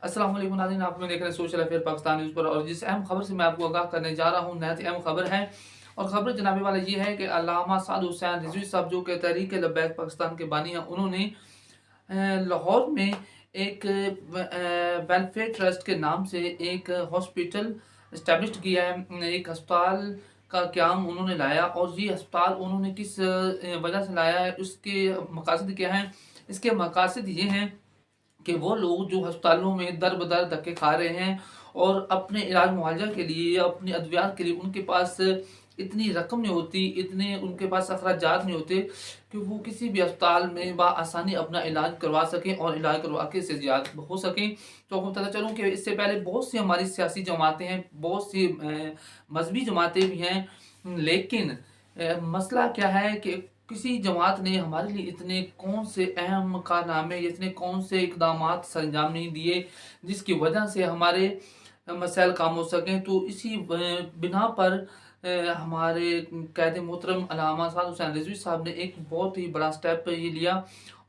अस्सलाम वालेकुम नाज़रीन, आप लोग देख रहे हैं सोशल अफेयर पाकिस्तान न्यूज़ पर। और जिस अहम खबर से मैं आपको आगाह करने जा रहा हूँ, नहायत अहम खबर है। और खबर जनाबे वाला ये है कि अल्लामा साद हुसैन रिजवी साहब, जो कि तहरीक लब्बैक पाकिस्तान के बानी हैं, उन्होंने लाहौर में एक वेलफेयर ट्रस्ट के नाम से एक हॉस्पिटल इस्टेब्लिश किया है। एक अस्पताल का क़याम उन्होंने लाया, और ये अस्पताल उन्होंने किस वजह से लाया है, उसके मकासद क्या हैं? इसके मकासद ये हैं कि वो लोग जो अस्पतालों में दर-ब-दर धक्के खा रहे हैं और अपने इलाज मुआवजा के लिए या अपनी अद्वियात के लिए उनके पास इतनी रकम नहीं होती, इतने उनके पास अखराजात नहीं होते कि वो किसी भी अस्पताल में बआसानी अपना इलाज करवा सकें और इलाज करवा के सेहतयाब हो सकें। तो आपको बताता चलूँ कि इससे पहले बहुत सी हमारी सियासी जमातें हैं, बहुत सी मज़हबी जमातें भी हैं, लेकिन मसला क्या है कि किसी जमात ने हमारे लिए इतने कौन से अहम कारनामे, इतने कौन से इक़दामात सरअंजाम नहीं दिए, जिसकी वजह से हमारे मसाइल काम हो सकें। तो इसी बिना पर हमारे कायदे मोहतरम अल्लामा साद हुसैन रिज़वी साहब ने एक बहुत ही बड़ा स्टेप ये लिया,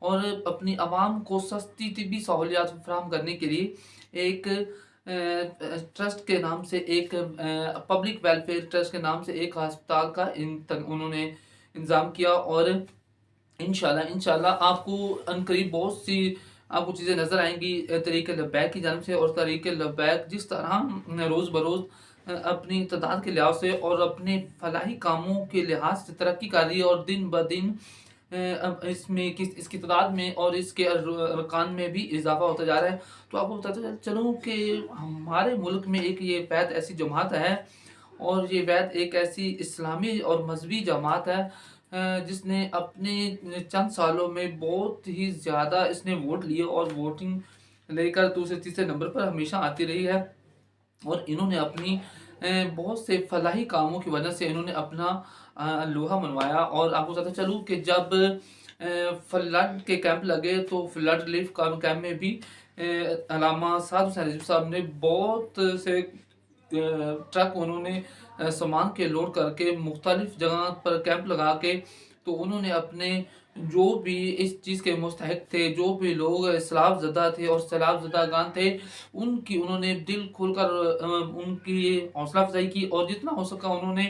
और अपनी आवाम को सस्ती तिब्बी सहूलियात फराहम करने के लिए एक ट्रस्ट के नाम से, एक पब्लिक वेलफेयर ट्रस्ट के नाम से एक अस्पताल का उन्होंने इंतज़ाम किया। और इंशाल्लाह इंशाल्लाह आपको अनकरीब बहुत सी आपको चीज़ें नज़र आएँगी तहरीक लब्बैक की जानिब से। और तहरीक लब्बैक जिस तरह रोज़ बरोज़ अपनी तादाद के लिहाज से और अपने फलाही कामों के लिहाज से तरक्की कर रही है, और दिन ब दिन अब इसमें इसकी तादाद में और इसके अरकान में भी इजाफ़ा होता जा रहा है। तो आपको बताते चलूँ कि हमारे मुल्क में एक ये वैद ऐसी जमात है, और ये वैद एक ऐसी इस्लामी और मज़हबी जमात है जिसने अपने चंद सालों में बहुत ही ज़्यादा इसने वोट लिए, और वोटिंग लेकर दूसरे तीसरे नंबर पर हमेशा आती रही है। और इन्होंने अपनी बहुत से फलाही कामों की वजह से इन्होंने अपना लोहा मनवाया। और आपको बताता चलूँ कि जब फ्लड के कैंप लगे, तो फ्लड रिलीफ कैंप में भी अल्लामा साद हुसैन रिज़वी साहब ने बहुत से ट्रक उन्होंने सामान के लोड करके मुख्तलिफ जगह पर कैंप लगा के, तो उन्होंने अपने जो भी इस चीज़ के मुस्तहिक थे, जो भी लोग सैलाब ज़दा थे और सैलाब ज़दागान थे, उनकी उन्होंने दिल खोलकर उनकी हौसला अफ़ज़ाई की, और जितना हो सका उन्होंने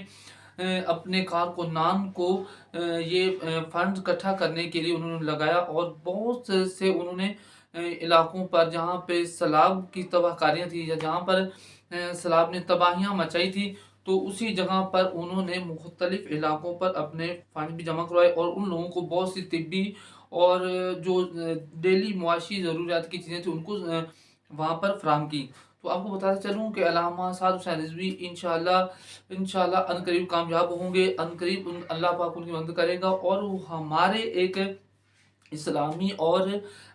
अपने कारकुनान को ये फंड इकट्ठा करने के लिए उन्होंने लगाया। और बहुत से उन्होंने इलाकों पर जहाँ पे सैलाब की तबाहकारियाँ थी, या जहाँ पर सैलाब ने तबाहियाँ मचाई थी, तो उसी जगह पर उन्होंने मुख्तलिफ इलाकों पर अपने फंड भी जमा करवाए, और उन लोगों को बहुत सी तिब्बी और जो डेली मुआशी ज़रूरियात की चीज़ें थी, उनको वहाँ पर फराहम की। तो आपको बताते चलूँ कि अल्लामा साद हुसैन रिज़वी इंशाल्लाह इंशाल्लाह अनकरीब कामयाब होंगे, अनकरीब अल्लाह पाक उनकी मदद करेगा, और वो हमारे एक इस्लामी और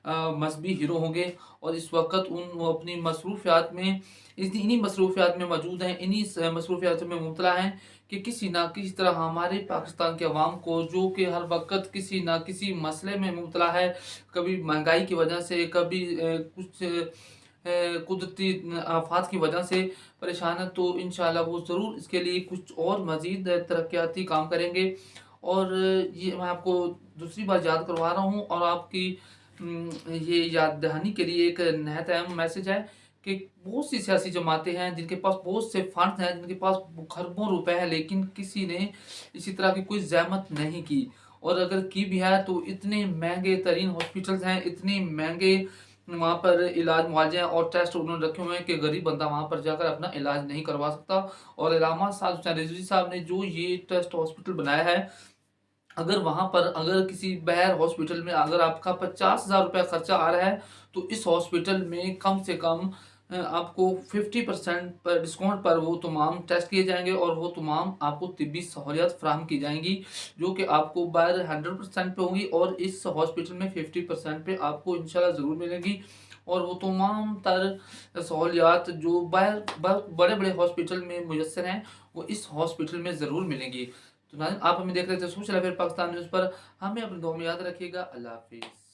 मज़हबी हीरो होंगे। और इस वक़्त वो अपनी मसरूफ़ियात में इन्हीं मसरूफ़ियात में मौजूद हैं, इन्हीं मसरूफ़ियात में मुब्तला हैं कि किसी न किसी तरह हमारे पाकिस्तान के अवाम को, जो कि हर वक़्त किसी न किसी मसले में मुब्तला है, कभी महंगाई की वजह से, कभी कुछ कुदरती आफ़ात की वजह से परेशान है, तो इंशाल्लाह वो ज़रूर इसके लिए कुछ और मज़ीद तरक्याती काम करेंगे। और ये मैं आपको दूसरी बार याद करवा रहा हूँ, और आपकी ये याद दहानी के लिए एक नहायत अहम मैसेज है कि बहुत सी सियासी जमातें हैं जिनके पास बहुत से फंड हैं, जिनके पास खरबों रुपए हैं, लेकिन किसी ने इसी तरह की कोई ज़हमत नहीं की। और अगर की भी है, तो इतने महंगे तरीन हॉस्पिटल्स हैं, इतने महंगे वहाँ पर इलाज मुआवजे हैं और टेस्ट उन्होंने रखे हुए हैं कि गरीब बंदा वहाँ पर जाकर अपना इलाज नहीं करवा सकता। और अल्लामा साद हुसैन रिज़वी साहब ने जो ये टेस्ट हॉस्पिटल बनाया है, अगर वहाँ पर अगर किसी बहर हॉस्पिटल में अगर आपका 50,000 रुपया खर्चा आ रहा है, तो इस हॉस्पिटल में कम से कम आपको 50% पर डिस्काउंट पर वो तमाम टेस्ट किए जाएँगे, और वो तमाम आपको तिब्बी सहूलियत फ़राहम की जाएँगी, जो कि आपको बाहर 100% पे होंगी, और इस हॉस्पिटल में 50% पे आपको इंशाल्लाह ज़रूर मिलेंगी। और वो तमाम तर सहूलियात जो बाहर बड़े-बड़े हॉस्पिटल में मुयस्सर हैं, वो इस हॉस्पिटल में ज़रूर मिलेंगी। तो नाज़रीन, आप हमें देख रहे थे सोशल अफेयर पाकिस्तान न्यूज़ पर। हमें अपनी दुआ में याद रखिएगा। अल्लाह हाफ़िज़।